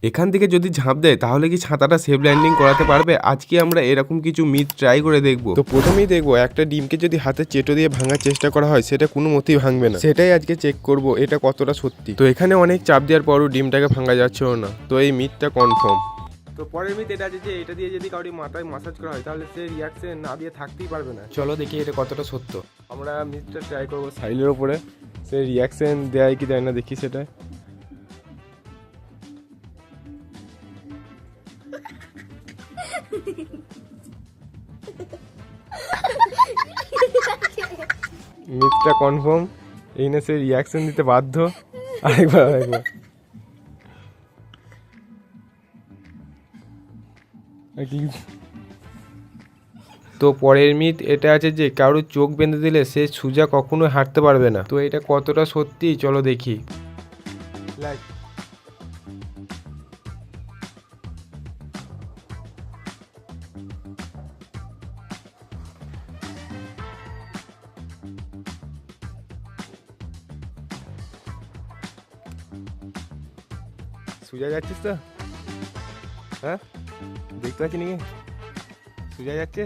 এখান থেকে যদি ঝাঁপ দেয় তাহলে কি ছাতাটা সেফ ল্যান্ডিং করাতে পারবে? আজকে আমরা এরকম কিছু মিথ ট্রাই করে দেখবো। তো প্রথমেই দেখবো একটা ডিমকে যদি হাতের চেটো দিয়ে ভাঙার চেষ্টা করা হয় সেটা কোনো মতেই ভাঙবে না। সেটাই আজকে চেক করব এটা কতটা সত্যি। তো এখানে অনেক চাপ দেওয়ার পরও ডিমটাকে ভাঙা যাচ্ছেও না, তো এই মিথটা কনফার্ম। তো পরের মিথ এটা আছে যে এটা দিয়ে যদি কাউরি মাথায় মাসাজ করা হয় তাহলে সে রিয়াকশন না দিয়ে থাকতেই পারবে না। চলো দেখি এটা কতটা সত্য। আমরা মিথটা ট্রাই করবো সাইলের ওপরে, সে রিয়াকশন দেয় কি দেয় না দেখি সেটা। মিথটা কনফার্ম, এই না সে রিয়াকশন দিতে বাধ্য। আরেকবার। তো পরের মিথ এটা আছে যে কারোর চোখ বেঁধে দিলে সে সোজা কখনোই হাঁটতে পারবে না। তো এটা কতটা সত্যি চলো দেখি। সোজা যাচ্ছিস তো? হ্যাঁ দেখতে পাচ্ছি নাকি সোজা যাচ্ছে?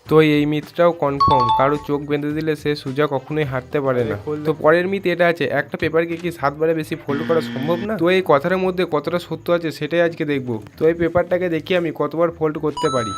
তো এই মিথটাও কনফার্ম, কারো চোখ বেঁধে দিলে সে সোজা কখনোই হাঁটতে পারে না। তো পরের মিথ এটা আছে একটা পেপারকে কি 7 বারে বেশি ফোল্ড করা সম্ভব না। তো এই কথাটার মধ্যে কতটা সত্য আছে সেটাই আজকে দেখবো। তো এই পেপারটাকে দেখি আমি কতবার ফোল্ড করতে পারি।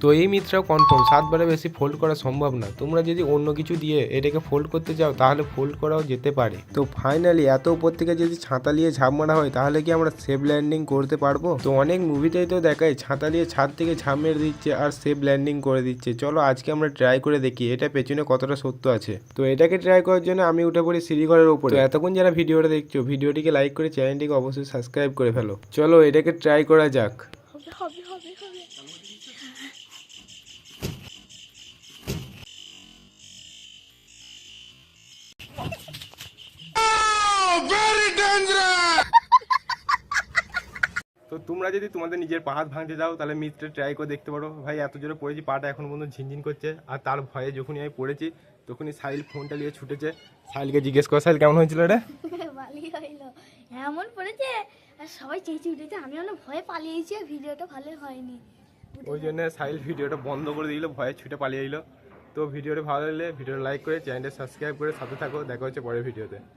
তো এই মিথটাও কনফার্ম, 7 বারে বেশি ফোল্ড করা সম্ভব না। তোমরা যদি অন্য কিছু দিয়ে এটাকে ফোল্ড করতে চাও তাহলে ফোল্ড করাও যেতে পারে। তো ফাইনালি এত উপর থেকে যদি ছাতা নিয়ে ঝাঁপ মারা হয় তাহলে কি আমরা সেফ ল্যান্ডিং করতে পারবো? তো অনেক মুভিতেই তো দেখায় ছাতা নিয়ে ছাদ থেকে ঝাঁপ মেরে দিচ্ছে আর সেফ ল্যান্ডিং করে দিচ্ছে। চলো আজকে আমরা ট্রাই করে দেখি এটা পেছনে কতটা সত্য আছে। তো এটাকে ট্রাই করার জন্য আমি উঠে পড়ি সিঁড়িঘরের উপরে। তো এতক্ষণ যারা ভিডিওটা দেখছো ভিডিওটিকে লাইক করে চ্যানেলটিকে অবশ্যই সাবস্ক্রাইব করে ফেলো। চলো এটাকে ট্রাই করা যাক। তো তোমরা যদি তোমাদের নিজের পা হাত ভাঙতে যাও তাহলে মিথটা ট্রাই করে দেখতে পারো। ভাই এত জোরে পড়েছি পাটা এখন পর্যন্ত ঝিনঝিন করছে, আর তার ভয়ে যখনই আমি পড়েছি তখনই সাহিল ফোনটা নিয়ে ছুটেছে। সাহিলকে জিজ্ঞেস কর সাহিল কেমন হয়েছিল রে? ভালোই হইলো, এমন পড়েছে আর সবাই চেঁচিয়ে উঠেছে, আমি অনেক ভয়ে পালিয়েছি, ভিডিওটা ভালো হয়নি। ওই জন্য সাহিল ভিডিওটা বন্ধ করে দিল, ভয়ে ছুটে পালিয়ে এলো। তো ভিডিওটা ভালো লাগলে ভিডিওটা লাইক করে চ্যানেলটা সাবস্ক্রাইব করে সাথে থাকো। দেখা হচ্ছে পরের ভিডিওতে।